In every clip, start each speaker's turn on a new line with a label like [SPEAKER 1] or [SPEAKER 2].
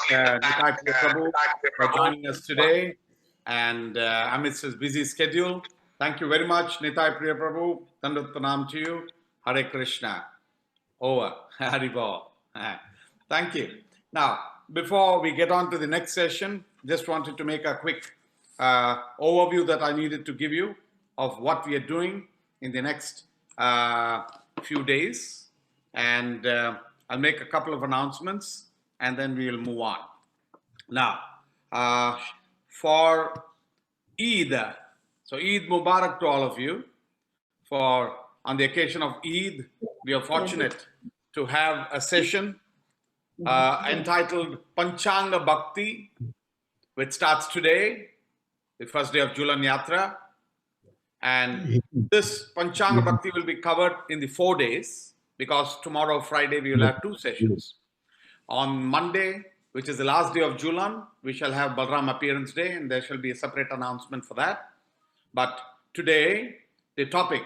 [SPEAKER 1] Nitai Prabhu for joining us today and amidst his busy schedule. Thank you very much, Nitai Priya Prabhu. Dandat Pranam to you. Hare Krishna. Over. Haribol. Thank you. Now, before we get on to the next session, just wanted to make a quick overview that I needed to give you of what we are doing in the next few days. And I'll make a couple of announcements and then we will move on. Now, for Eid, so Eid Mubarak to all of you. For on the occasion of Eid, we are fortunate to have a session entitled Panchanga Bhakti, which starts today, the first day of Julan Yatra. And this Panchanga Bhakti will be covered in the 4 days, because tomorrow, Friday, we will have 2 sessions. On Monday, which is the last day of Julan, we shall have Balram Appearance Day, and there shall be a separate announcement for that. But today, the topic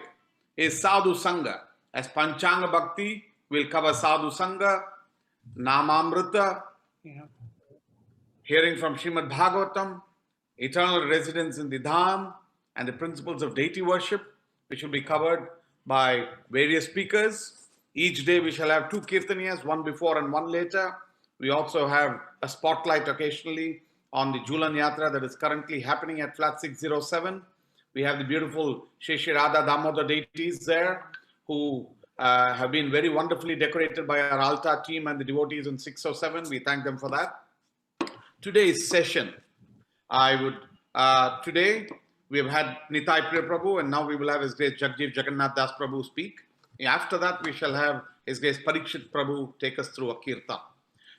[SPEAKER 1] is Sadhu Sangha. As Panchanga Bhakti, we'll cover Sadhu Sangha, Namamrita, hearing from Srimad Bhagavatam, eternal residence in the Dham, and the principles of deity worship, which will be covered by various speakers. Each day we shall have 2 kirtaniyas, one before and one later. We also have a spotlight occasionally on the Julan Yatra that is currently happening at flat 607. We have the beautiful Shri Radha Damodar deities there who have been very wonderfully decorated by our altar team and the devotees in 607. We thank them for that. Today's session, today we have had Nitai Priya Prabhu, and now we will have His Grace Jagjeev Jagannath Das Prabhu speak. After that, we shall have His Grace Parikshit Prabhu take us through a kirtan.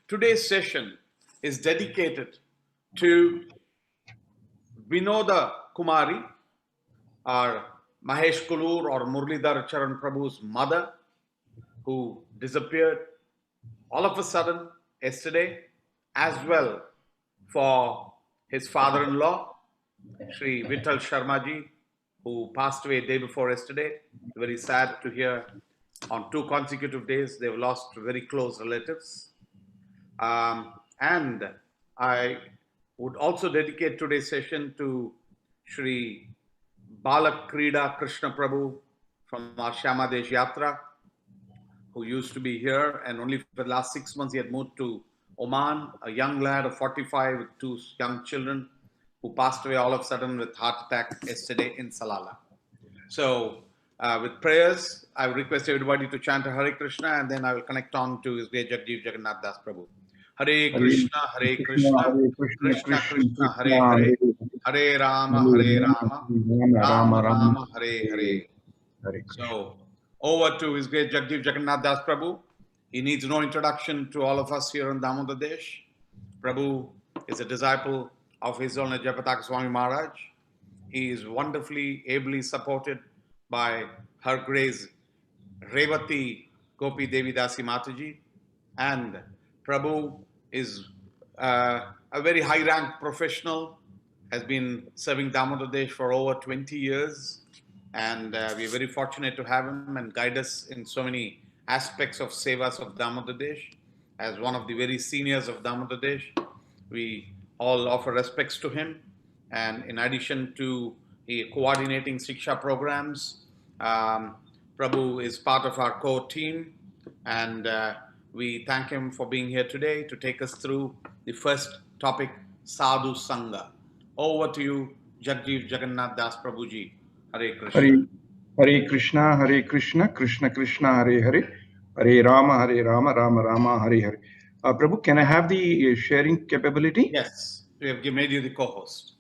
[SPEAKER 1] Today's session is dedicated to Vinoda Kumari, our Mahesh Kulur or Murlidhar Charan Prabhu's mother, who disappeared all of a sudden yesterday, as well for his father-in-law, Shri Vittal Sharmaji, who passed away day before yesterday. Very sad to hear on 2 consecutive days they've lost very close relatives. And I would also dedicate today's session to Shri Balak Krida Krishna Prabhu from our Shyamadesh Yatra, who used to be here, and only for the last 6 months he had moved to Oman, a young lad of 45 with 2 young children, who passed away all of a sudden with heart attack yesterday in Salala. So with prayers, I would request everybody to chant a Hare Krishna, and then I will connect on to His great Jagjeev Jagannath Das Prabhu. Hare Krishna, Hare Krishna, Krishna Krishna, Hare Hare, Hare Rama, Rama Rama, Hare Hare. So over to His great Jagjeev Jagannath Das Prabhu. He needs no introduction to all of us here in Damodar Desh. Prabhu is a disciple of His Holiness Jayapataka Swami Maharaj. He is wonderfully, ably supported by Her Grace Revati Gopi Devi Dasi Mataji. And Prabhu is a very high-ranked professional, has been serving Damodar Desh for over 20 years. And we are very fortunate to have him and guide us in so many aspects of sevas of Damodar Desh. As one of the very seniors of Damodar Desh, we all offer respects to him. And in addition to coordinating Siksha programs, Prabhu is part of our core team. And we thank him for being here today to take us through the first topic, Sadhu Sangha. Over to you, Jagjeev Jagannath Das Prabhuji. Hare Krishna.
[SPEAKER 2] Hare Krishna, Hare Krishna, Krishna Krishna, Hare Hare, Hare Rama, Rama Rama, Hare Hare. Prabhu, can I have the sharing capability?
[SPEAKER 1] Yes, we have made you the co-host.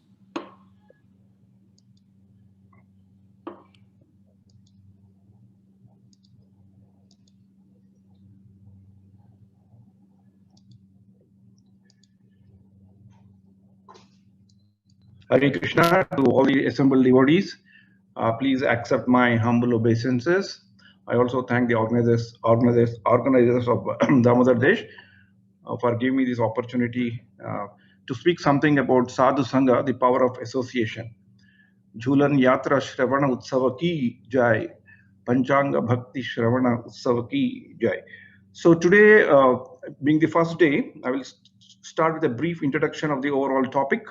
[SPEAKER 2] Hare Krishna to all the assembled devotees. Please accept my humble obeisances. I also thank the organizers of Damodar Desh for giving me this opportunity to speak something about Sadhu Sangha, the power of association. Julan Yatra Shravana Utsava ki jai, Panchanga Bhakti Shravana Utsava ki jai. So today, being the first day, I will start with a brief introduction of the overall topic.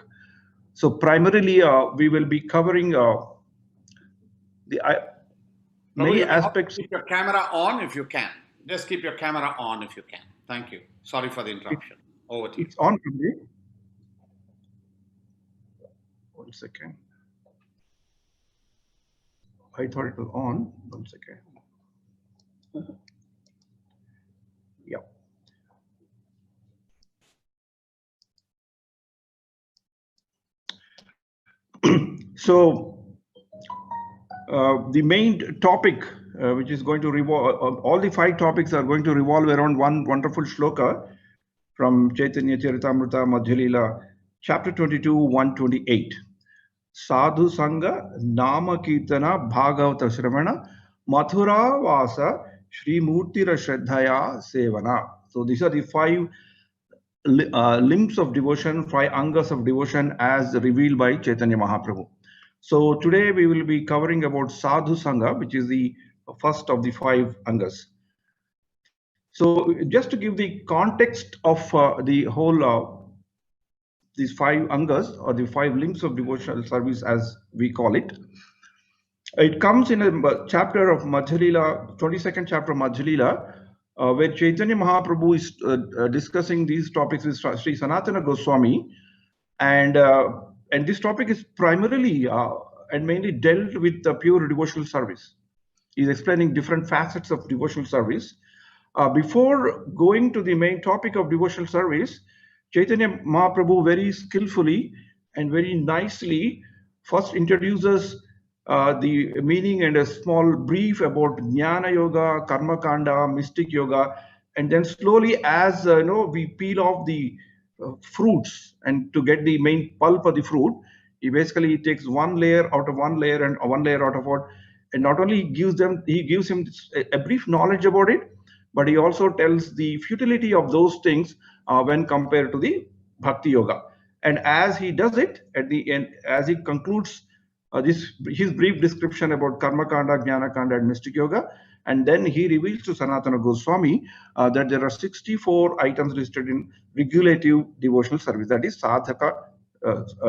[SPEAKER 2] So primarily, we will be covering many aspects.
[SPEAKER 1] Keep your camera on if you can. Just keep your camera on if you can. Thank you. Sorry for the interruption. Over to you.
[SPEAKER 2] It's on today. 1 second. I thought it was on. 1 second. Yeah. So the main topic, which is going to revolve, all the 5 topics are going to revolve around one wonderful shloka from Chaitanya Charitamrita Madhya Leela, chapter 22, 128. Sadhu Sangha Nama Kirtana Bhagavata Shravana Mathura Vasa Shri Murtira Shraddhaya Sevana. So these are the 5 limbs of devotion, 5 angas of devotion as revealed by Chaitanya Mahaprabhu. So today we will be covering about Sadhu Sangha, which is the first of the 5 angas. So just to give the context of the whole these 5 angas, or the 5 limbs of devotional service as we call it. It comes in a chapter of Madhya Leela, 22nd chapter of Madhya Leela, where Chaitanya Mahaprabhu is discussing these topics with Sri Sanatana Goswami, and this topic is primarily and mainly dealt with the pure devotional service. He's explaining different facets of devotional service. Before going to the main topic of devotional service, Chaitanya Mahaprabhu very skillfully and very nicely first introduces the meaning and a small brief about Jnana Yoga, Karma Kanda, Mystic Yoga, and then slowly, as we peel off the fruits and to get the main pulp of the fruit, he basically takes one layer out of one layer and one layer out of what, and not only gives him a brief knowledge about it, but he also tells the futility of those things when compared to the Bhakti Yoga. And as he does it at the end, as he concludes his brief description about Karma Kanda, Jnana Kanda, and Mystic Yoga, and then he reveals to Sanatana Goswami that there are 64 items listed in regulative devotional service, that is sadhaka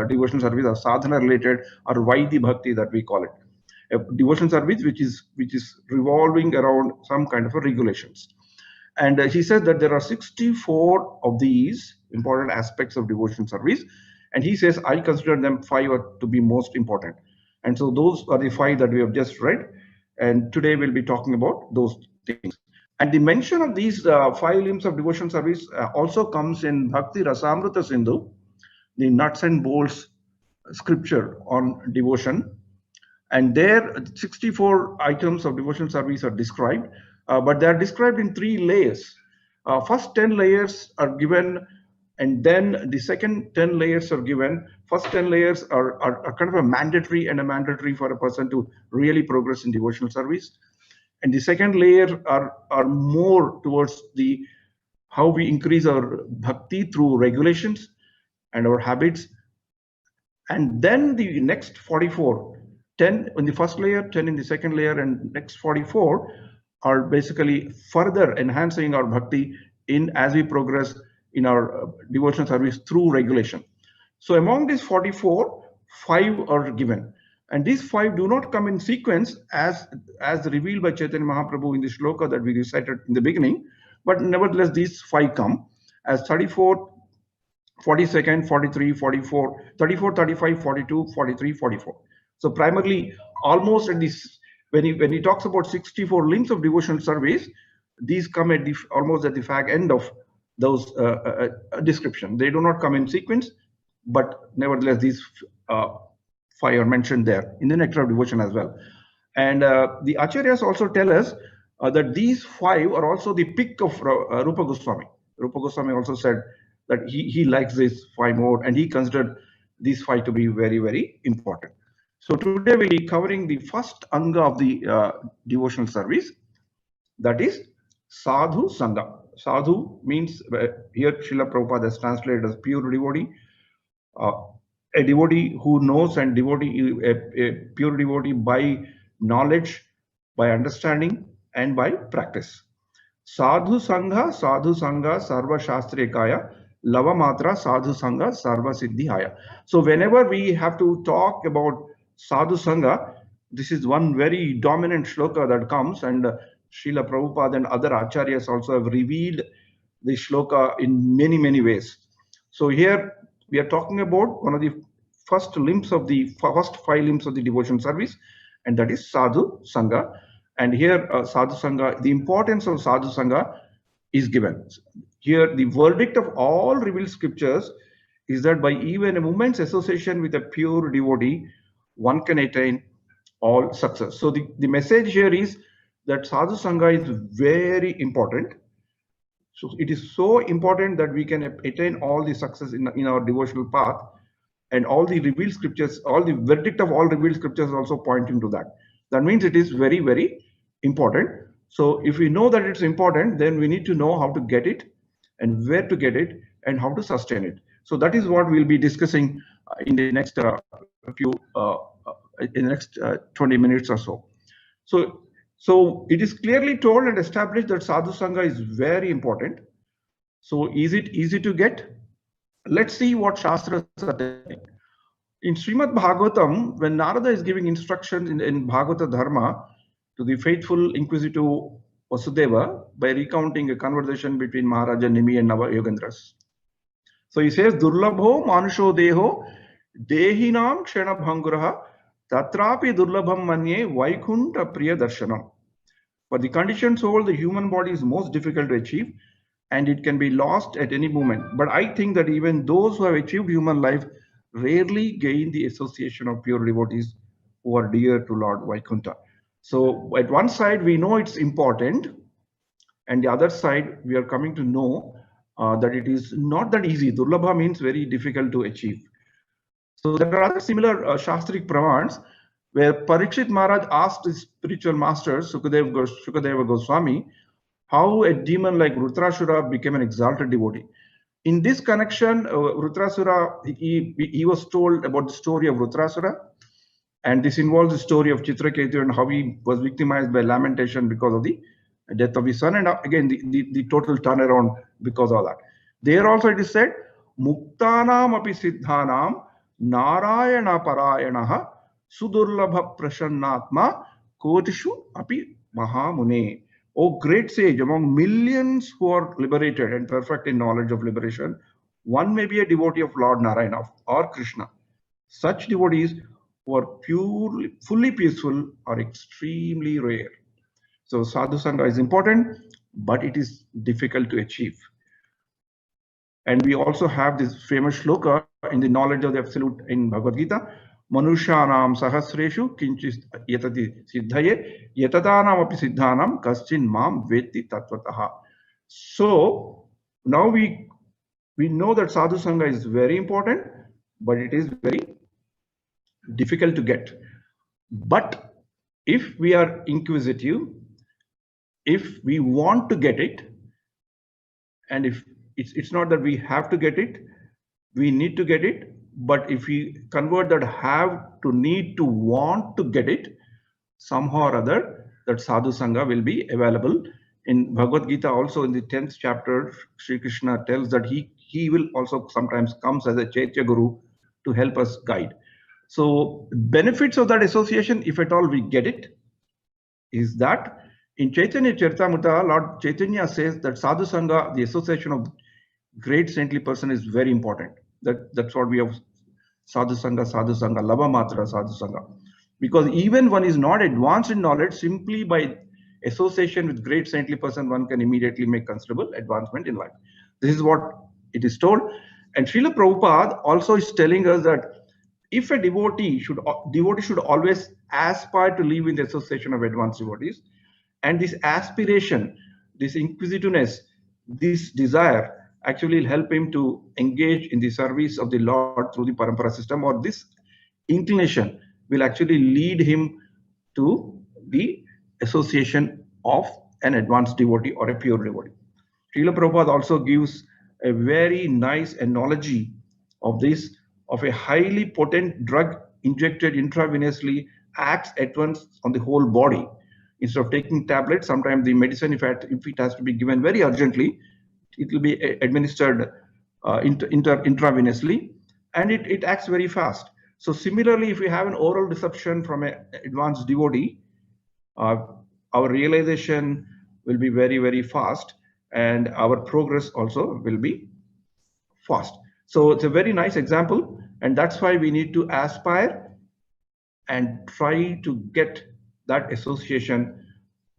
[SPEAKER 2] devotional service, or sadhana related, or Vaidhi Bhakti that we call it. A devotional service which is revolving around some kind of a regulations. And he says that there are 64 of these important aspects of devotional service, and he says I consider them 5 to be most important. And so those are the 5 that we have just read, and today we'll be talking about those things. And the mention of these 5 limbs of devotional service also comes in Bhakti Rasamrita Sindhu, the nuts and bolts scripture on devotion. And there 64 items of devotional service are described, but they are described in 3 layers. First 10 layers are given, and then the second 10 layers are given. First 10 layers are kind of a mandatory for a person to really progress in devotional service. And the second layer are more towards the how we increase our bhakti through regulations and our habits. And then the next 44, 10 in the first layer, 10 in the second layer, and next 44 are basically further enhancing our bhakti in as we progress in our devotional service through regulation. So among these 44, 5 are given, and these 5 do not come in sequence as revealed by Chaitanya Mahaprabhu in the shloka that we recited in the beginning, but nevertheless these 5 come as 34, 42nd, 43, 44, 34, 35, 42, 43, 44. So primarily, almost at this, when he talks about 64 limbs of devotional service, these come at almost at the fag end of those description. They do not come in sequence, but nevertheless these 5 are mentioned there in the Nectar of Devotion as well. And the Acharyas also tell us that these 5 are also the pick of Rupa Goswami. Rupa Goswami also said that he likes these 5 more, and he considered these 5 to be very, very important. So today we'll be covering the first anga of the devotional service, that is Sadhu Sangha. Sadhu means, here Srila Prabhupada has translated as pure devotee, a devotee who knows, and a pure devotee by knowledge, by understanding, and by practice. Sadhu Sangha Sarva Shastrikaya Lava Matra Sadhu Sangha Sarva Siddhi Haya. So whenever we have to talk about Sadhu Sangha, this is one very dominant shloka that comes, and Srila Prabhupada and other acharyas also have revealed the shloka in many, many ways. So here we are talking about one of the first limbs of the first 5 limbs of the devotion service, and that is Sadhu Sangha. And here Sadhu Sangha, the importance of Sadhu Sangha is given. Here the verdict of all revealed scriptures is that by even a moment's association with a pure devotee, one can attain all success. So the message here is that Sadhu Sangha is very important. So it is so important that we can attain all the success in our devotional path, and all the revealed scriptures, all the verdict of all revealed scriptures also pointing to that. That means it is very, very important. So if we know that it's important, then we need to know how to get it and where to get it and how to sustain it. So that is what we'll be discussing in the next in the next 20 minutes or so. So it is clearly told and established that Sadhu Sangha is very important. So is it easy to get? Let's see what Shastras are telling. In Srimad Bhagavatam, when Narada is giving instructions in Bhagavata Dharma to the faithful inquisitive Vasudeva by recounting a conversation between Maharaja Nimi and Nava Yogendras. So he says, Durlabho Manusho Deho Dehinam Kshena Bhanguraha Tatrapi Durlabham Manye Vaikunta Priya Darshanam. For the conditioned soul, the human body is most difficult to achieve, and it can be lost at any moment. But I think that even those who have achieved human life rarely gain the association of pure devotees who are dear to Lord Vaikunta. So at one side, we know it's important, and the other side, we are coming to know that it is not that easy. Durlabha means very difficult to achieve. So there are other similar Shastric Pramans where Parikshit Maharaj asked his spiritual master, Shukadeva Goswami, how a demon like Rudrasura became an exalted devotee. In this connection, Rudrasura, he was told about the story of Rudrasura, and this involves the story of Chitraketu and how he was victimized by lamentation because of the death of his son, and again the total turnaround because of that. There also it is said, Muktanam api siddhanam Narayana parayanaha Sudurlabha prasannatma Kotishu api mahamune. O great sage, among millions who are liberated and perfect in knowledge of liberation, one may be a devotee of Lord Narayana or Krishna. Such devotees who are purely, fully peaceful are extremely rare. So Sadhu Sangha is important, but it is difficult to achieve. And we also have this famous shloka in the knowledge of the absolute in Bhagavad Gita, Manushanam sahasreshu kinchis yatati siddhaye yatadanam api siddhanam kaschin mam veti tatvataha. So now we know that Sadhu Sangha is very important, but it is very difficult to get. But if we are inquisitive, if we want to get it, and if it's not that we have to get it, we need to get it. But if we convert that have to need to want to get it, somehow or other, that Sadhu Sangha will be available. In Bhagavad Gita, also in the 10th chapter, Sri Krishna tells that he will also sometimes comes as a Chaitya Guru to help us guide. So benefits of that association, if at all we get it, is that in Chaitanya Charitamrita, Lord Chaitanya says that Sadhu Sangha, the association of great saintly person, is very important. That's what we have, Sadhu Sangha, Lava Matra Sadhu Sangha. Because even one is not advanced in knowledge, simply by association with great saintly person, one can immediately make considerable advancement in life. This is what it is told. And Srila Prabhupada also is telling us that if a devotee should always aspire to live in the association of advanced devotees, and this aspiration, this inquisitiveness, this desire actually will help him to engage in the service of the Lord through the Parampara system, or this inclination will actually lead him to the association of an advanced devotee or a pure devotee. Srila Prabhupada also gives a very nice analogy of this, of a highly potent drug injected intravenously acts at once on the whole body. Instead of taking tablets, sometimes the medicine, if it has to be given very urgently, it will be administered intravenously, and it acts very fast. So similarly, if we have an oral reception from an advanced devotee, our realization will be very, very fast, and our progress also will be fast. So it's a very nice example, and that's why we need to aspire and try to get that association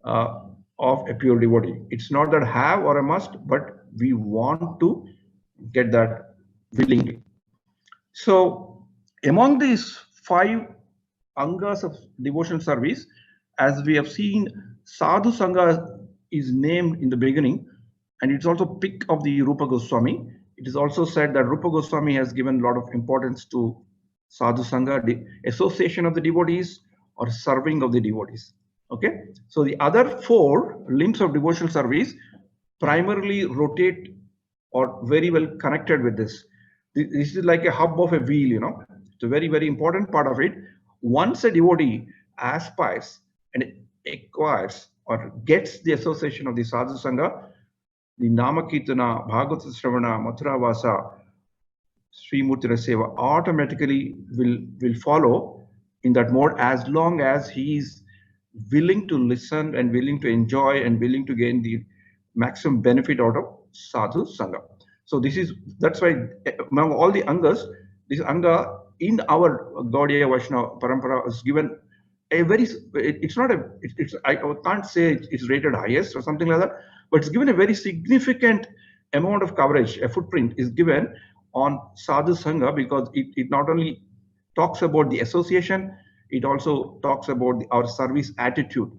[SPEAKER 2] of a pure devotee. It's not that have or a must, but we want to get that willingly. So among these 5 angas of devotional service, as we have seen, Sadhu Sangha is named in the beginning, and it's also pick of the Rupa Goswami. It is also said that Rupa Goswami has given a lot of importance to Sadhu Sangha, the association of the devotees or serving of the devotees. Okay, so the other 4 limbs of devotional service primarily rotate or very well connected with this. This is like a hub of a wheel, you know. It's a very, very important part of it. Once a devotee aspires and acquires or gets the association of the Sadhu Sangha, the Namakirtana, Bhagavata Shravana, Mathura Vasa, Sri Murtira Seva automatically will follow in that mode, as long as he is willing to listen and willing to enjoy and willing to gain the maximum benefit out of Sadhu Sangha. So that's why among all the angas, this anga in our Gaudiya Vaishnava Parampara is given a very, it's not a, I can't say it's rated highest or something like that, but it's given a very significant amount of coverage, a footprint is given on Sadhu Sangha, because it not only talks about the association, it also talks about our service attitude,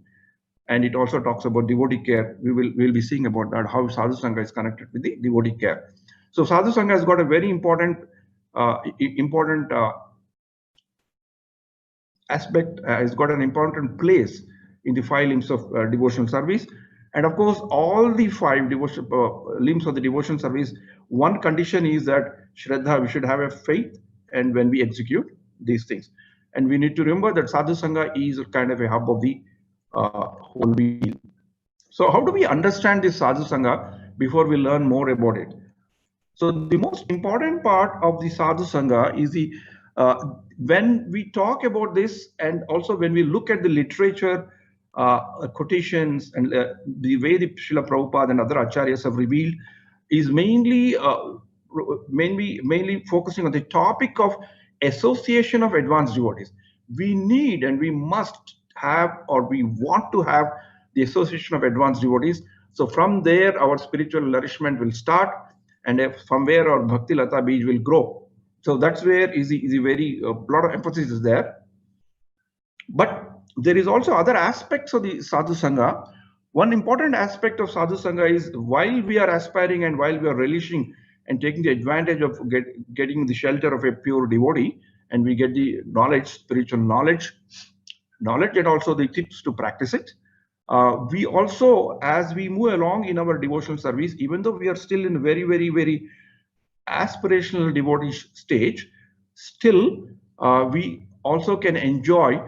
[SPEAKER 2] and it also talks about devotee care. We'll be seeing about that, how Sadhu Sangha is connected with the devotee care. So Sadhu Sangha has got a very important aspect, has got an important place in the 5 limbs of devotional service. And of course, all the 5 limbs of the devotional service, one condition is that Shraddha, we should have a faith, and when we execute these things. And we need to remember that Sadhu Sangha is kind of a hub of the whole wheel. So how do we understand this Sadhu Sangha before we learn more about it? So the most important part of the Sadhu Sangha is the when we talk about this, and also when we look at the literature, quotations, and the way the Srila Prabhupada and other acharyas have revealed, is mainly focusing on the topic of association of advanced devotees. We need and we must have, or we want to have, the association of advanced devotees. So from there, our spiritual nourishment will start, and from where our Bhakti Lata Bij will grow. So that's where is a very lot of emphasis is there. But there is also other aspects of the Sadhu Sangha. One important aspect of Sadhu Sangha is, while we are aspiring and while we are relishing and taking the advantage of getting the shelter of a pure devotee, and we get the knowledge, spiritual knowledge, and also the tips to practice it. We also, as we move along in our devotional service, even though we are still in a very, very, very aspirational devotee stage, still we also can enjoy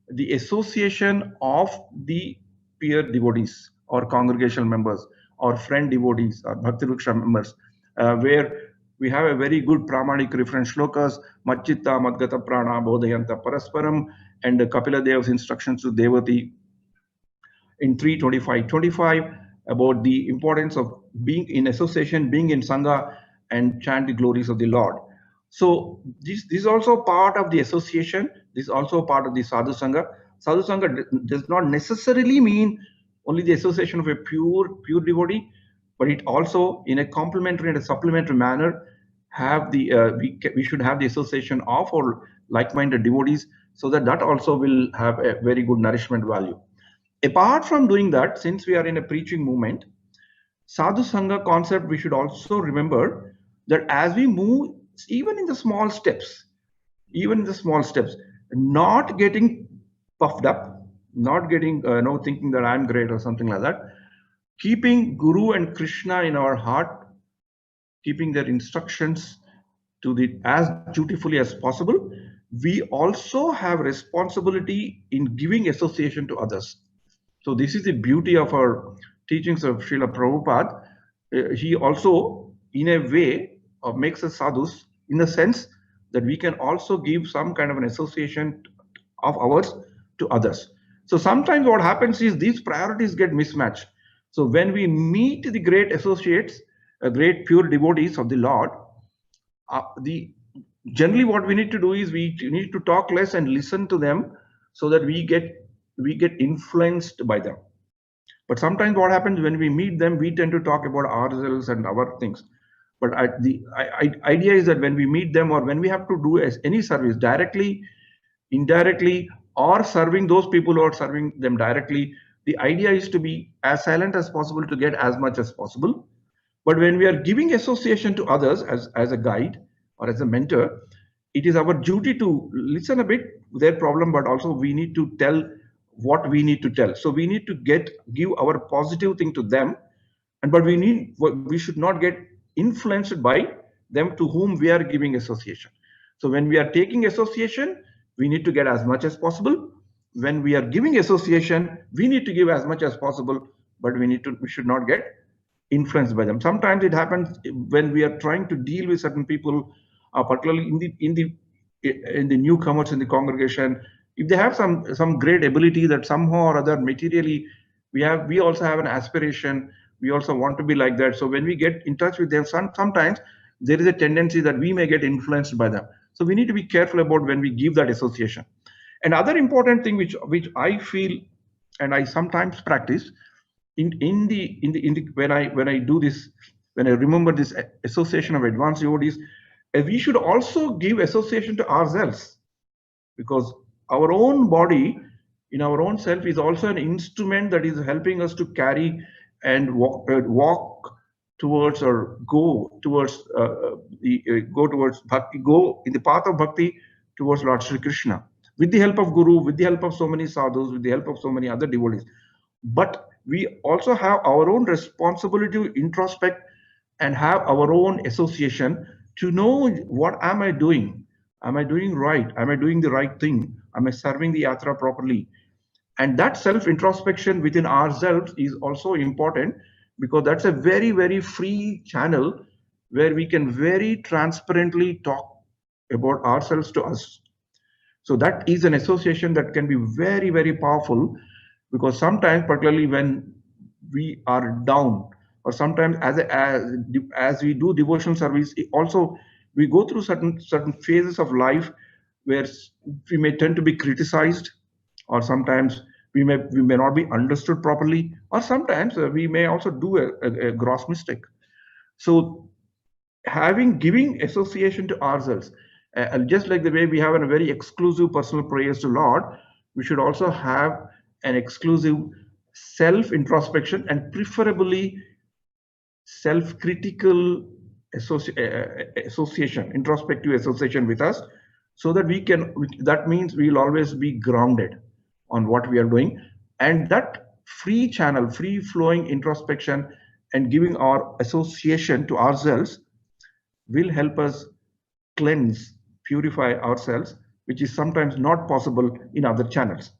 [SPEAKER 2] the association of the peer devotees or congregational members or friend devotees or Bhakti Vriksha members, where we have a very good Pramanik reference shlokas, Machitta Madgata Prana Bodhayanta Parasparam, and Kapila Dev's instructions to Devati in 3:25:25 about the importance of being in association, being in Sangha, and chant the glories of the Lord. So this is also part of the association. This is also part of the Sadhu Sangha. Sadhu Sangha does not necessarily mean only the association of a pure devotee, but it also, in a complementary and a supplementary manner, have the we should have the association of or like-minded devotees, so that also will have a very good nourishment value. Apart from doing that, since we are in a preaching movement, Sadhu Sangha concept, we should also remember that as we move, even in the small steps, not getting puffed up, not getting thinking that I'm great or something like that, keeping Guru and Krishna in our heart, keeping their instructions to the as dutifully as possible, we also have responsibility in giving association to others. So this is the beauty of our teachings of Srila Prabhupada. He also, in a way, makes us sadhus in the sense that we can also give some kind of an association of ours to others. So sometimes what happens is these priorities get mismatched. So when we meet the great associates, great pure devotees of the Lord, the generally what we need to do is we need to talk less and listen to them so that we get influenced by them. But sometimes what happens when we meet them, we tend to talk about ourselves and our things. But the idea is that when we meet them or when we have to do any service directly, indirectly, or serving those people who are serving them directly, the idea is to be as silent as possible to get as much as possible. But when we are giving association to others as a guide or as a mentor, it is our duty to listen a bit their problem, but also we need to tell what we need to tell. So we need to give our positive thing to them, but we should not get influenced by them to whom we are giving association. So when we are taking association, we need to get as much as possible. When we are giving association, we need to give as much as possible, but we should not get influenced by them. Sometimes it happens when we are trying to deal with certain people, particularly in the newcomers in the congregation. If they have some great ability that somehow or other materially we also have an aspiration. We also want to be like that. So when we get in touch with them, sometimes there is a tendency that we may get influenced by them. So we need to be careful about when we give that association. Another important thing which I feel and I sometimes practice when I do this, when I remember this association of advanced devotees, we should also give association to ourselves, because our own body in our own self is also an instrument that is helping us to carry and walk towards or go towards bhakti, go in the path of bhakti towards Lord Sri Krishna, with the help of Guru, with the help of so many sadhus, with the help of so many other devotees. But we also have our own responsibility to introspect and have our own association to know, what am I doing? Am I doing right? Am I doing the right thing? Am I serving the yatra properly? And that self introspection within ourselves is also important, because that's a very, very free channel where we can very transparently talk about ourselves to us. So that is an association that can be very, very powerful, because sometimes, particularly when we are down, or sometimes as we do devotional service, also we go through certain phases of life where we may tend to be criticized, or sometimes we may not be understood properly, or sometimes we may also do a gross mistake. So giving association to ourselves, just like the way we have a very exclusive personal prayers to Lord, we should also have an exclusive self introspection, and preferably self-critical association, introspective association with us, so that that means we'll always be grounded on what we are doing. And that free channel, free flowing introspection and giving our association to ourselves will help us cleanse, purify ourselves, which is sometimes not possible in other channels.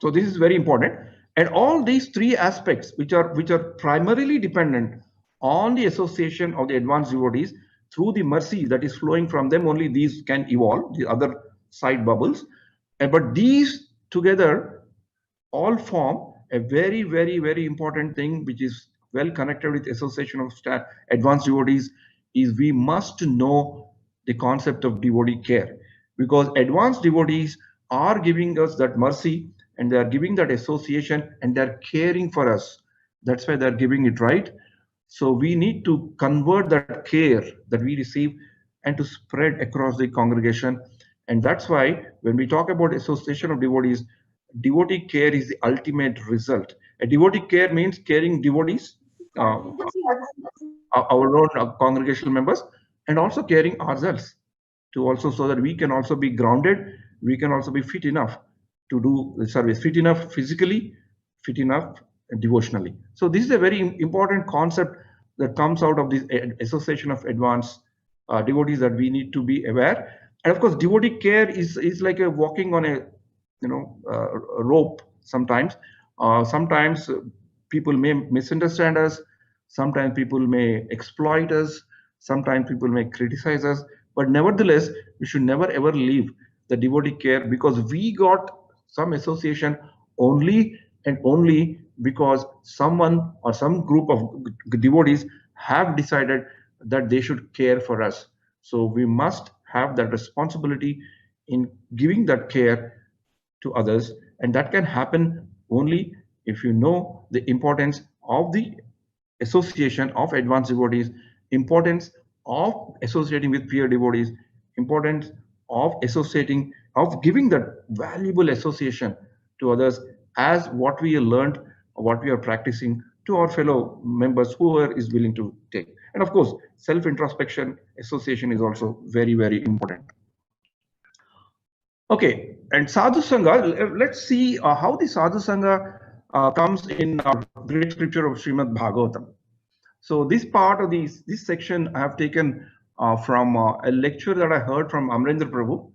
[SPEAKER 2] So this is very important. And all these three aspects, which are primarily dependent on the association of the advanced devotees through the mercy that is flowing from them, only these can evolve, the other side bubbles. But these together all form a very, very, very important thing, which is well connected with association of advanced devotees, is we must know the concept of devotee care, because advanced devotees are giving us that mercy, and they are giving that association, and they're caring for us. That's why they're giving it, right? So we need to convert that care that we receive and to spread across the congregation. And that's why when we talk about association of devotees, devotee care is the ultimate result. A devotee care means caring devotees, our own congregational members, and also caring ourselves, to also, so that we can also be grounded, we can also be fit enough to do the service, fit enough physically, fit enough devotionally. So this is a very important concept that comes out of this association of advanced devotees, that we need to be aware. And of course, devotee care is like a walking on a rope. Sometimes people may misunderstand us, sometimes people may exploit us, Sometimes people may criticize us, but nevertheless, we should never ever leave the devotee care, because we got some association only and only because someone or some group of devotees have decided that they should care for us. So we must have that responsibility in giving that care to others, and that can happen only if you know the importance of the association of advanced devotees, importance of associating with peer devotees, importance of associating, of giving that valuable association to others as what we learned, what we are practicing to our fellow members, whoever is willing to take. And of course, self-introspection, association is also very, very important. Okay, and Sadhu Sangha, let's see how the Sadhu Sangha comes in our great scripture of Srimad Bhagavatam. So this part of this section I have taken from a lecture that I heard from Amrendra Prabhu.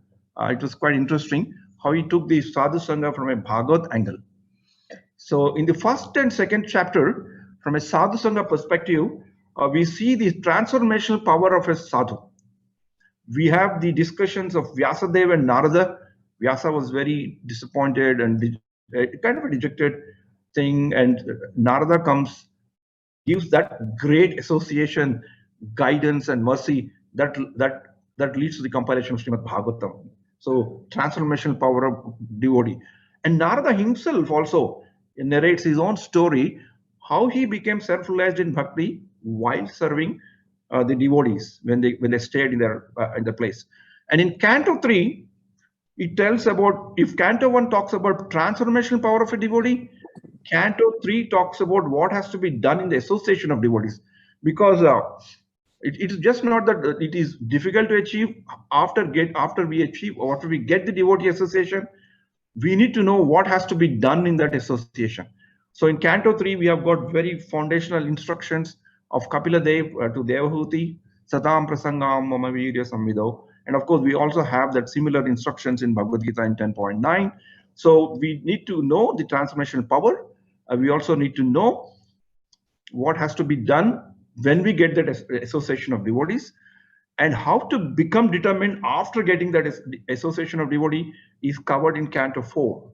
[SPEAKER 2] It was quite interesting how he took the Sadhu Sangha from a Bhagavad angle. So in the first and second chapter, from a Sadhu Sangha perspective, we see the transformational power of a sadhu. We have the discussions of Vyasadeva and Narada. Vyasa was very disappointed and kind of a dejected thing, and Narada comes, gives that great association, guidance, and mercy that leads to the compilation of Srimad Bhagavatam. So transformational power of devotee. And Narada himself also narrates his own story, how he became self-realized in bhakti while serving the devotees when they stayed in their place. And in Canto 3, it tells about, if Canto 1 talks about transformational power of a devotee, Canto 3 talks about what has to be done in the association of devotees. Because it is just not that it is difficult to achieve. After we get the devotee association, we need to know what has to be done in that association. So in Canto 3, we have got very foundational instructions of Kapila Dev to Devahuti, Satam Prasangam Mama Virya Samvido. And of course, we also have that similar instructions in Bhagavad Gita in 10.9. So we need to know the transformational power. We also need to know what has to be done when we get that association of devotees, and how to become determined after getting that association of devotee is covered in Canto 4.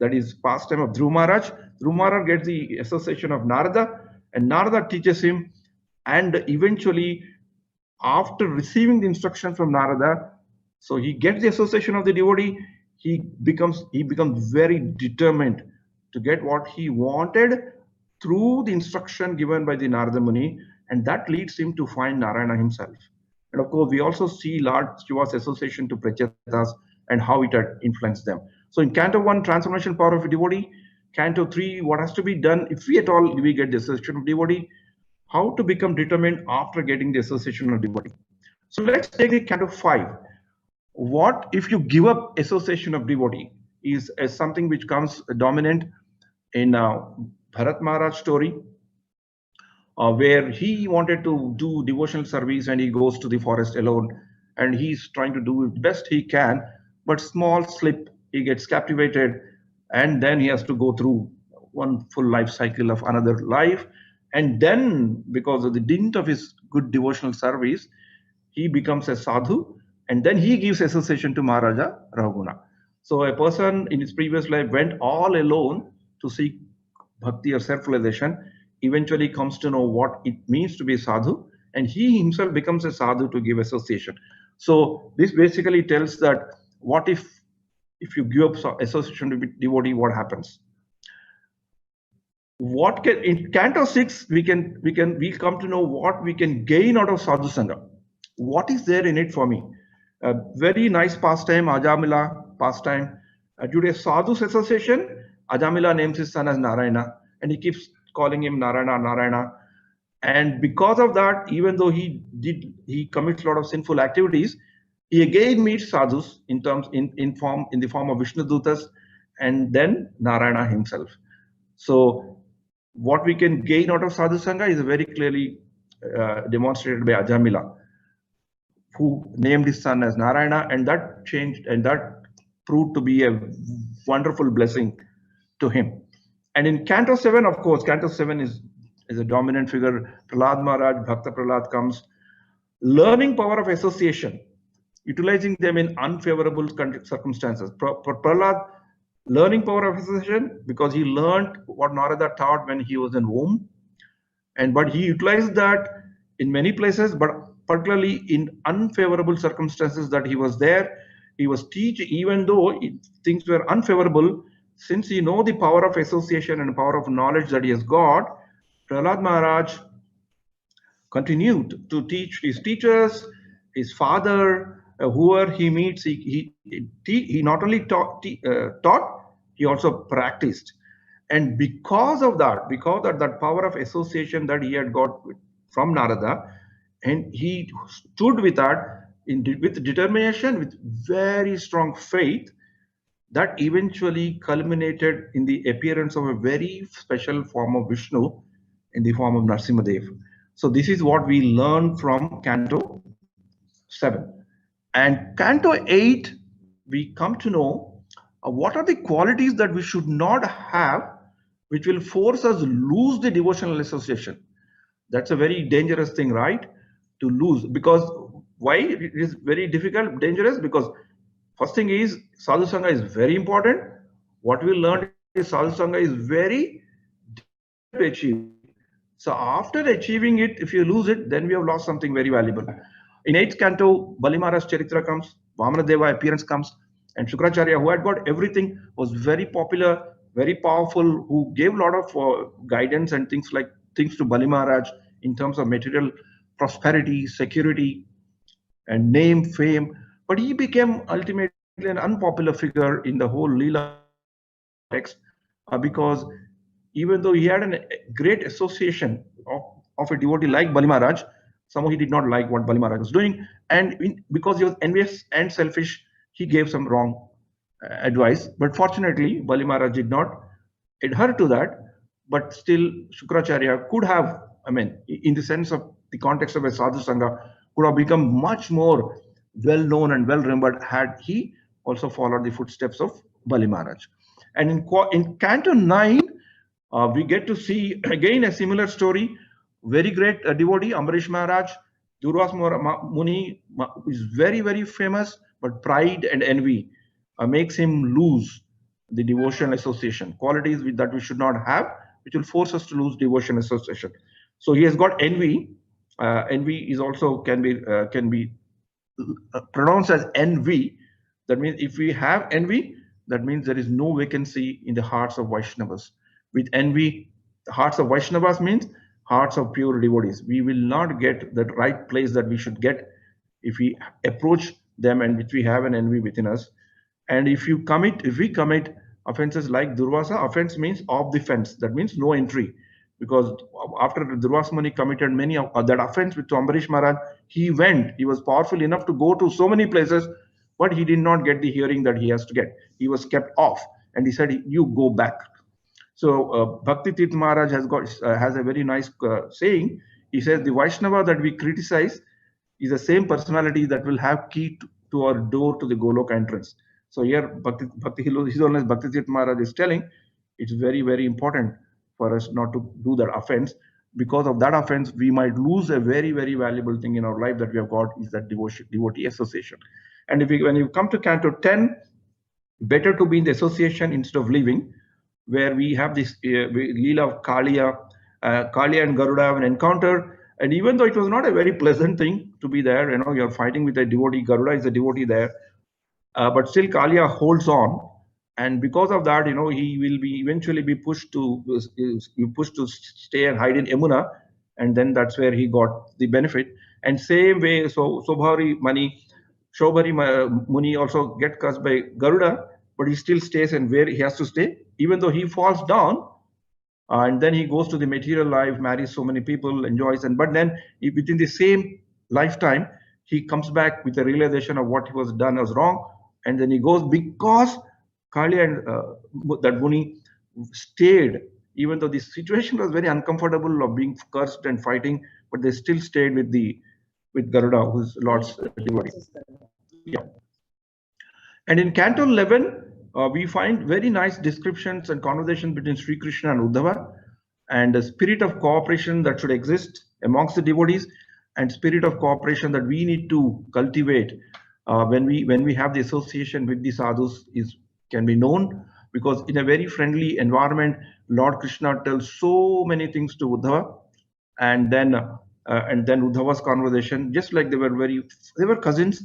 [SPEAKER 2] That is pastime of Dhruva Maharaj. Dhruva Maharaj gets the association of Narada, and Narada teaches him, and eventually after receiving the instruction from Narada, so he gets the association of the devotee, he becomes very determined to get what he wanted through the instruction given by the Narada Muni, and that leads him to find Narayana himself. And of course, we also see Lord Shiva's association to Prachetas and how it had influenced them. So in Canto 1, transformation power of a devotee. Canto 3, what has to be done if we at all we get the association of devotee. How to become determined after getting the association of devotee. So let's take the Canto 5. What if you give up association of devotee is something which comes dominant in Bharat Maharaj story, where he wanted to do devotional service and he goes to the forest alone and he's trying to do the best he can, but small slip, he gets captivated, and then he has to go through one full life cycle of another life. And then because of the dint of his good devotional service, he becomes a sadhu, and then he gives association to Maharaja Raghuguna. So a person in his previous life went all alone to seek bhakti or self-realization, eventually comes to know what it means to be sadhu, and he himself becomes a sadhu to give association. So this basically tells that what if you give up association with devotee, what happens? What can, in Canto 6 we come to know what we can gain out of sadhu sangha. What is there in it for me? A very nice pastime, Ajamila pastime. Due to a sadhu's association, Ajamila names his son as Narayana, and he keeps calling him Narayana, Narayana. And because of that, even though he commits a lot of sinful activities, he again meets sadhus in the form of Vishnu Dutas, and then Narayana himself. So what we can gain out of sadhu sangha is very clearly demonstrated by Ajamila, who named his son as Narayana, and that changed, and that proved to be a wonderful blessing to him. And in Canto 7, of course, Canto 7 is a dominant figure. Prahlad Maharaj, Bhakta Prahlad comes, learning power of association, utilizing them in unfavorable circumstances. Prahlad, learning power of association because he learned what Narada taught when he was in Rome, but he utilized that in many places, but particularly in unfavorable circumstances that he was there. He was teaching, even though things were unfavorable, since he know the power of association and power of knowledge that he has got, Prahlad Maharaj continued to teach his teachers, his father, whoever he meets. He not only taught, he also practiced. And because of that power of association that he had got from Narada, and he stood with that with determination, with very strong faith, that eventually culminated in the appearance of a very special form of Vishnu in the form of Narsimadev. So this is what we learn from Canto 7. And Canto 8, we come to know what are the qualities that we should not have, which will force us to lose the devotional association. That's a very dangerous thing, right? To lose. Because why it is very difficult, dangerous? Because first thing is Sadhu Sangha is very important. What we learned is Sadhu Sangha is very difficult to achieve. So after achieving it, if you lose it, then we have lost something very valuable. In 8th canto, Bali Maharaj Charitra comes, Vamanadeva appearance comes, and Shukracharya, who had got everything, was very popular, very powerful, who gave a lot of guidance and things to Bali Maharaj in terms of material prosperity, security, and name, fame. But he became ultimately an unpopular figure in the whole Leela text because even though he had a great association of a devotee like Bali Maharaj, somehow he did not like what Bali Maharaj was doing. And because he was envious and selfish, he gave some wrong advice. But fortunately, Bali Maharaj did not adhere to that. But still, Shukracharya could have, in the sense of the context of a Sadhu Sangha, could have become much more well-known and well-remembered had he also followed the footsteps of Bali Maharaj. And in Canto 9, we get to see again a similar story. Very great devotee, Ambarish Maharaj, Durvasa Muni is very, very famous, but pride and envy makes him lose the devotional association. Qualities that we should not have, which will force us to lose devotion association. So he has got envy. Envy is also can be pronounced as envy. That means if we have envy, that means there is no vacancy in the hearts of Vaishnavas. With envy, the hearts of Vaishnavas means hearts of pure devotees. We will not get the right place that we should get if we approach them and which we have an envy within us. And if we commit offenses like Durvasa, offense means off the fence. That means no entry. Because after Durvasa Muni committed many of that offense with Ambarish Maharaj, he was powerful enough to go to so many places, but he did not get the hearing that he has to get. He was kept off, and he said, "You go back." So Bhakti Tirth Maharaj has a very nice saying. He says, "The Vaishnava that we criticize is the same personality that will have key to our door to the Golok entrance." So here, His Holiness Bhakti Tirth Maharaj is telling, it's very, very important for us not to do that offense. Because of that offense, we might lose a very, very valuable thing in our life that we have got, is that devotee association. And when you come to Canto 10, better to be in the association instead of leaving, where we have this Leela of Kaliya. Kaliya and Garuda have an encounter. And even though it was not a very pleasant thing to be there, you're fighting with a devotee, Garuda is a devotee there, but still Kaliya holds on. And because of that, he will eventually be pushed to stay and hide in Yamuna, and then that's where he got the benefit. And same way, so Shobhari Muni also get cursed by Garuda, but he still stays and where he has to stay, even though he falls down, and then he goes to the material life, marries so many people, enjoys, but then within the same lifetime, he comes back with a realization of what he was done was wrong, and then he goes because Kaliya and that Muni stayed, even though the situation was very uncomfortable of being cursed and fighting, but they still stayed with Garuda, who's Lord's devotee. Yeah. And in Canto 11, we find very nice descriptions and conversations between Sri Krishna and Uddhava, and the spirit of cooperation that should exist amongst the devotees. and spirit of cooperation that we need to cultivate when we have the association with the sadhus can be known, because in a very friendly environment, Lord Krishna tells so many things to Uddhava, and then Uddhava's conversation, just like they were cousins,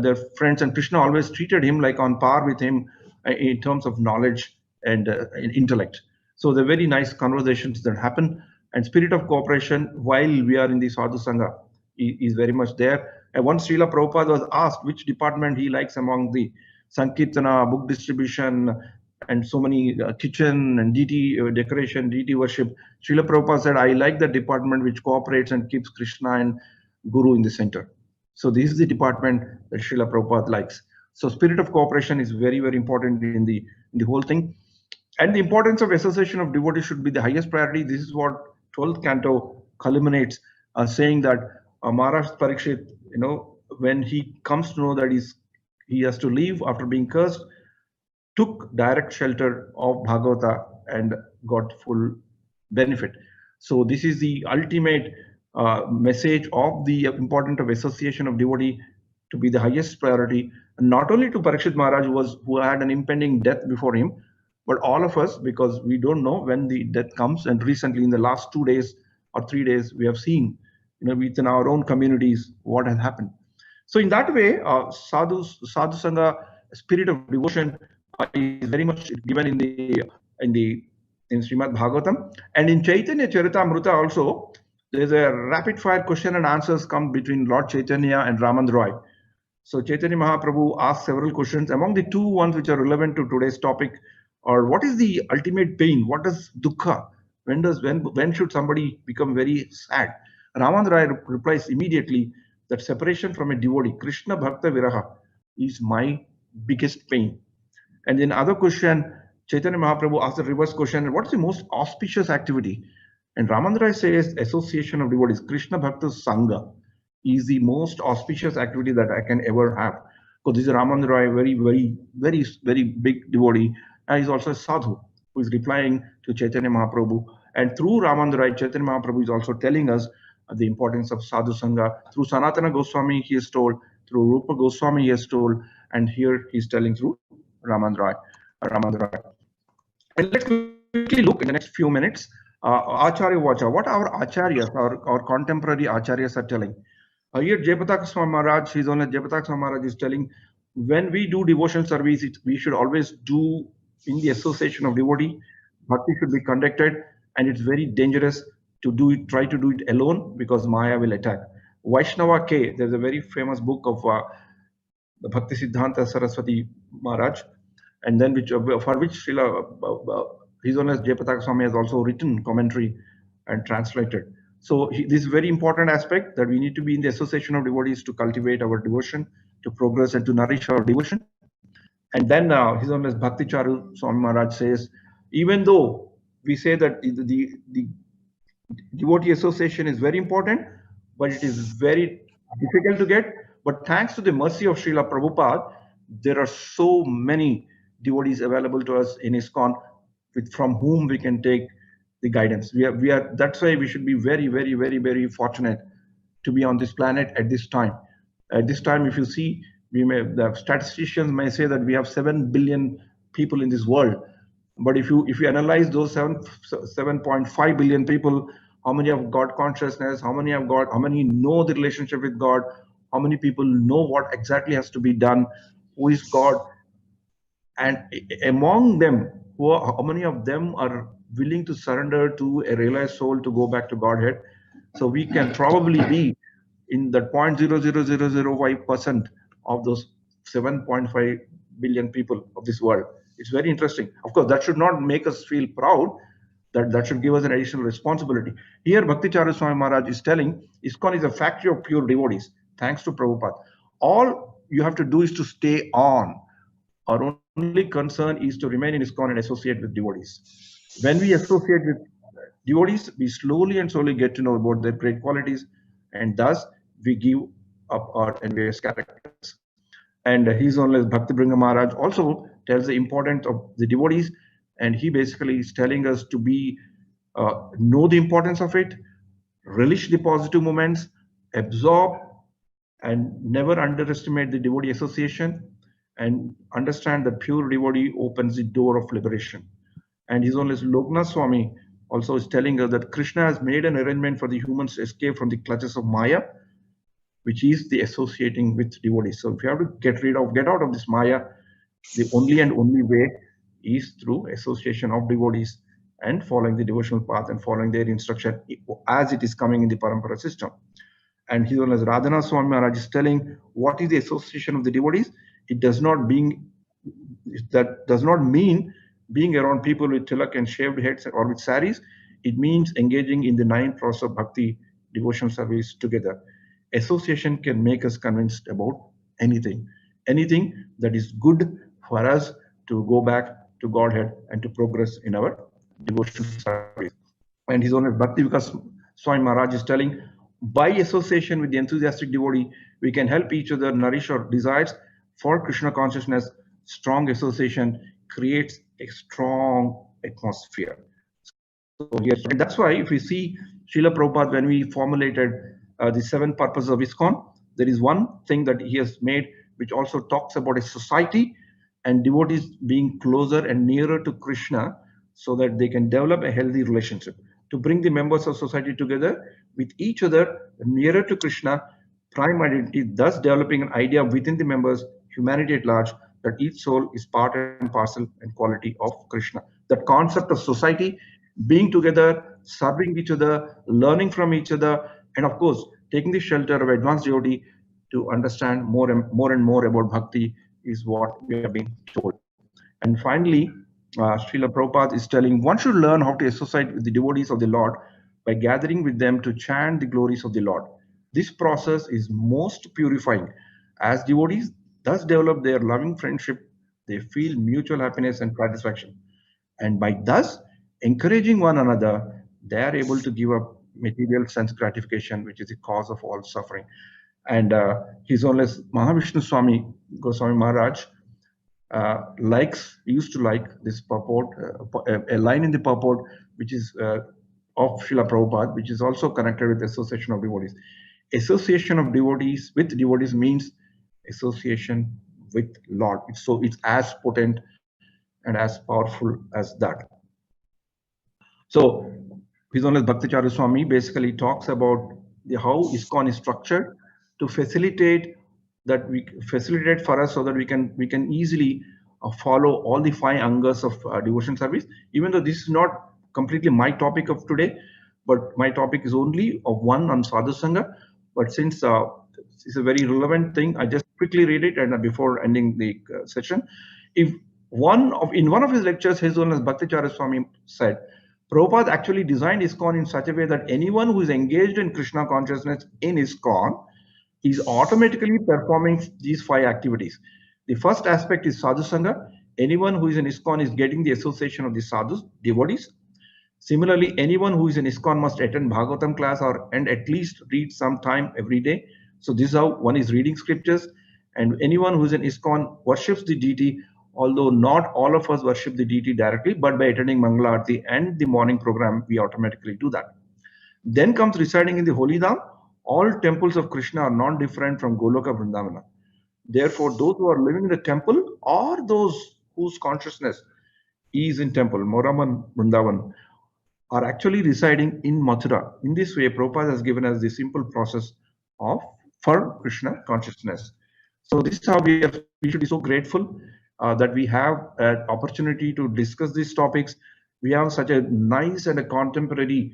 [SPEAKER 2] they're friends, and Krishna always treated him like on par with him in terms of knowledge and in intellect. So they're very nice conversations that happen, and spirit of cooperation while we are in the sadhu sangha is very much there. And once Srila Prabhupada was asked which department he likes among the Sankirtana, book distribution, and so many kitchen and deity decoration, deity worship, Srila Prabhupada said, I like the department which cooperates and keeps Krishna and Guru in the center. So this is the department that Srila Prabhupada likes. So spirit of cooperation is very, very important in the whole thing. And the importance of association of devotees should be the highest priority. This is what 12th canto culminates, saying that Maharaj Parikshit, when he comes to know that he has to leave after being cursed, took direct shelter of Bhagavata and got full benefit. So this is the ultimate message of the importance of association of devotee to be the highest priority, and not only to Parikshit Maharaj who had an impending death before him, but all of us, because we don't know when the death comes. And recently, in the last 2 days or 3 days, we have seen, within our own communities, what has happened. So in that way, sadhu sangha, spirit of devotion, is very much given in Srimad Bhagavatam, and in Chaitanya Charitamrita also. There's a rapid fire question and answers come between Lord Chaitanya and Raman Roy. So Chaitanya Mahaprabhu asked several questions. Among the two ones which are relevant to today's topic are, what is the ultimate pain? What is dukkha? When should somebody become very sad? Raman Roy replies immediately that separation from a devotee, Krishna Bhakta Viraha, is my biggest pain. And in other question, Chaitanya Mahaprabhu asked the reverse question, what is the most auspicious activity? And Ramananda says association of devotees, Krishna Bhakta Sangha, is the most auspicious activity that I can ever have. Because this is Ramananda Roy, very, very, very, very big devotee, and he's also a sadhu who is replying to Chaitanya Mahaprabhu. And through Ramananda Roy, Chaitanya Mahaprabhu is also telling us the importance of sadhu sangha. Through Sanatana Goswami, he is told. Through Rupa Goswami, he is told. And here he's telling through Ramananda Roy. And let's quickly look in the next few minutes. Acharya Vacha, what our acharyas, our contemporary acharyas are telling. Here Jayapataka Swami Maharaj, his own Jayapataka Swami Maharaj is telling, when we do devotional service, we should always do in the association of devotee. Bhakti should be conducted, and it's very dangerous to try to do it alone, because Maya will attack. Vaishnava K, there's a very famous book of the Bhakti Siddhanta Saraswati Maharaj, and then for which Srila His Holiness Jayapataka Swami has also written commentary and translated. So this is a very important aspect, that we need to be in the association of devotees to cultivate our devotion, to progress and to nourish our devotion. And then His Holiness Bhakti Charu Swami Maharaj says, even though we say that the devotee association is very important, but it is very difficult to get. But thanks to the mercy of Srila Prabhupada, there are so many devotees available to us in ISKCON, from whom we can take the guidance. We are. That's why we should be very, very, very, very fortunate to be on this planet at this time. At this time, if you see, the statisticians may say that we have 7 billion people in this world. But if you analyze those 7.5 billion people, how many have God consciousness? How many know the relationship with God? How many people know what exactly has to be done? Who is God? And among them, how many of them are willing to surrender to a realized soul to go back to Godhead? So we can probably be in the 0.00005% of those 7.5 billion people of this world. It's very interesting. Of course, that should not make us feel proud. That should give us an additional responsibility. Here, Bhakti Charu Swami Maharaj is telling, ISKCON is a factory of pure devotees, thanks to Prabhupada. All you have to do is to stay on. Our only concern is to remain in ISKCON and associate with devotees. When we associate with devotees, we slowly and slowly get to know about their great qualities, and thus we give up our envious characters. And His Holiness Bhakti Bringa Maharaj also tells the importance of the devotees, and he basically is telling us to know the importance of it, relish the positive moments, absorb and never underestimate the devotee association, and understand that pure devotee opens the door of liberation. And His Holiness Loknath Swami also is telling us that Krishna has made an arrangement for the humans to escape from the clutches of Maya, which is the associating with devotees. So if you have to get out of this Maya, the only way is through association of devotees and following the devotional path and following their instruction as it is coming in the Parampara system. And His Holiness Radhanath Swami Maharaj is telling what is the association of the devotees. It does not mean being around people with tilak and shaved heads or with saris. It means engaging in the 9 process of bhakti, devotion service together. Association can make us convinced about anything that is good for us to go back to Godhead and to progress in our devotion service. And His Holiness Bhakti Vikas Swami Maharaj is telling, by association with the enthusiastic devotee, we can help each other nourish our desires for Krishna consciousness. Strong association creates a strong atmosphere. So yes, and that's why if we see Srila Prabhupada, when we formulated the 7 purposes of ISKCON, there is one thing that he has made which also talks about a society and devotees being closer and nearer to Krishna so that they can develop a healthy relationship. To bring the members of society together with each other, nearer to Krishna, prime identity, thus developing an idea within the members, humanity at large, that each soul is part and parcel and quality of Krishna. That concept of society, being together, serving each other, learning from each other, and of course, taking the shelter of advanced devotee to understand more and more about bhakti is what we have been told. And finally, Srila Prabhupada is telling one should learn how to associate with the devotees of the Lord by gathering with them to chant the glories of the Lord. This process is most purifying. As devotees thus develop their loving friendship, they feel mutual happiness and satisfaction. And by thus encouraging one another, they are able to give up material sense gratification, which is the cause of all suffering. And His Holiness Mahavishnu Swami Goswami Maharaj used to like this purport, a line in the purport which is of Srila Prabhupada, which is also connected with association of devotees. Association of devotees with devotees means association with Lord. It's as potent and as powerful as that. So His Holiness Bhaktacharya Swami basically talks about how ISKCON is structured to facilitate for us so that we can easily follow all the 5 angas of devotion service. Even though this is not completely my topic of today, but my topic is only of one on Sadhu Sangha. But since it's a very relevant thing, I just quickly read it and before ending the session. In one of his lectures, His Holiness Bhaktacharya Swami said, Prabhupada actually designed ISKCON in such a way that anyone who is engaged in Krishna consciousness in ISKCON is automatically performing these 5 activities. The first aspect is Sadhu Sangha. Anyone who is in ISKCON is getting the association of the sadhus, devotees. Similarly, anyone who is in ISKCON must attend Bhagavatam class and at least read some time every day. So this is how one is reading scriptures. And anyone who is in ISKCON worships the deity, although not all of us worship the deity directly, but by attending Mangala Aarti and the morning program, we automatically do that. Then comes residing in the Holy Dham. All temples of Krishna are non-different from Goloka Vrindavana. Therefore, those who are living in the temple or those whose consciousness is in temple, Moraman Vrindavan, are actually residing in Mathura. In this way, Prabhupada has given us the simple process for Krishna consciousness. So this is how we should be so grateful that we have an opportunity to discuss these topics. We have such a nice and a contemporary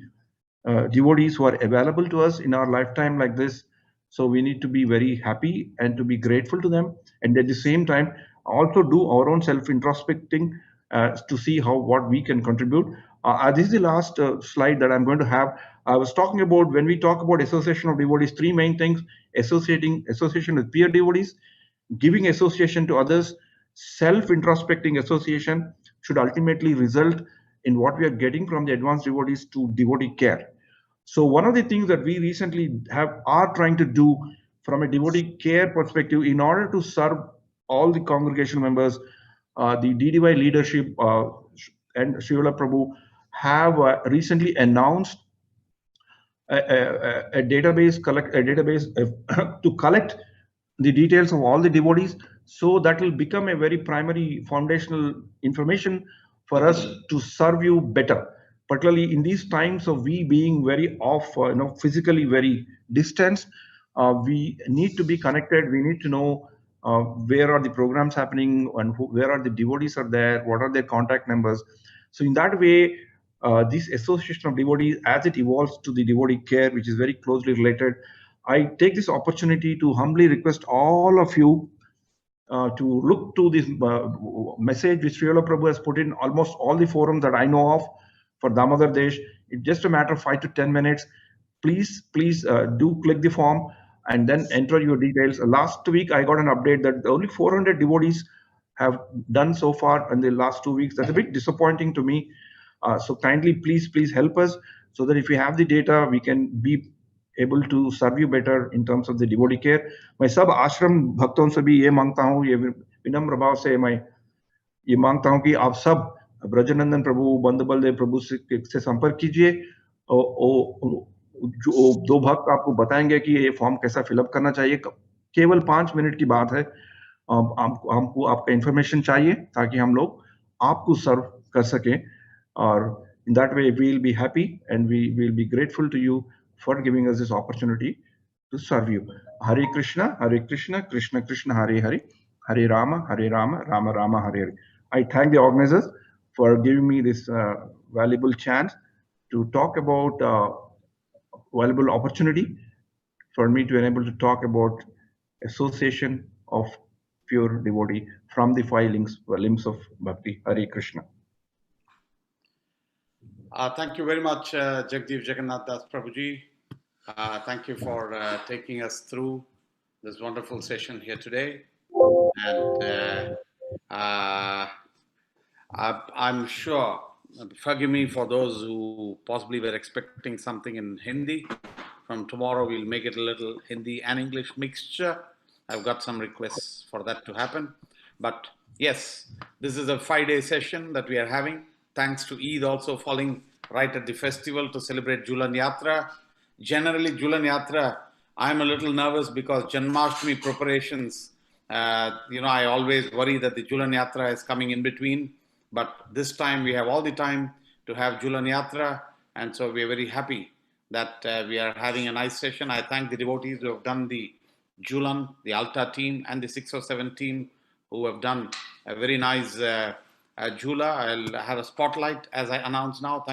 [SPEAKER 2] devotees who are available to us in our lifetime like this. So we need to be very happy and to be grateful to them. And at the same time, also do our own self-introspecting to see what we can contribute. This is the last slide that I'm going to have. I was talking about when we talk about association of devotees, 3 main things: association with peer devotees, giving association to others, self-introspecting association should ultimately result in what we are getting from the advanced devotees to devotee care. So one of the things that we recently are trying to do from a devotee care perspective in order to serve all the congregation members, the DDY leadership and Srila Prabhu have recently announced a database to collect the details of all the devotees. So that will become a very primary foundational information for us to serve you better, particularly in these times of we being very off, physically very distant. We need to be connected. We need to know where are the programs happening and where are the devotees are there, what are their contact numbers. So in that way, this association of devotees, as it evolves to the devotee care, which is very closely related, I take this opportunity to humbly request all of you to look to this message which Srila Prabhu has put in almost all the forums that I know of for Damodar Desh. It's just a matter of 5 to 10 minutes. Please do click the form and then enter your details. Last week, I got an update that only 400 devotees have done so far in the last 2 weeks. That's a bit disappointing to me. So kindly, please help us so that if we have the data, we can be able to serve you better in terms of the devotee care. मैं सब आश्रम भक्तों से भी ये मांगता हूँ, ये विनम्र भाव से मैं ये मांगता हूँ कि आप सब ब्रजनंदन प्रभु, बंद बलदेव प्रभु से संपर्क कीजिए। जो 2 भक्त आपको बताएंगे कि ये फॉर्म कैसा फिलअप करना चाहिए। केवल 5 मिनट की बात है। हमको आपका इंफॉर्मेशन चाहिए ताकि हम लोग आपको सर्व कर सकें, और in that way we will be happy and we will be grateful to you for giving us this opportunity to serve you. Hare Krishna, Krishna Krishna, Hare Hare, Hare Rama, Rama Rama, Hare Hare. I thank the organizers for giving me this valuable chance to talk about valuable opportunity for me to enable to talk about association of pure devotee from the 5 limbs of bhakti. Hare Krishna.
[SPEAKER 1] Thank you very much, Jagdeep Jagannath Das Prabhuji. Thank you for taking us through this wonderful session here today. And I'm sure, forgive me for those who possibly were expecting something in Hindi. From tomorrow, we'll make it a little Hindi and English mixture. I've got some requests for that to happen. But yes, this is a 5-day session that we are having. Thanks to Eid also falling right at the festival to celebrate Julan Yatra. Generally, Julan Yatra, I'm a little nervous because Janmashtami preparations, I always worry that the Julan Yatra is coming in between. But this time we have all the time to have Julan Yatra. And so we are very happy that we are having a nice session. I thank the devotees who have done the Julan, the Alta team, and the 607 team who have done a very nice Jula. I'll have a spotlight as I announce now.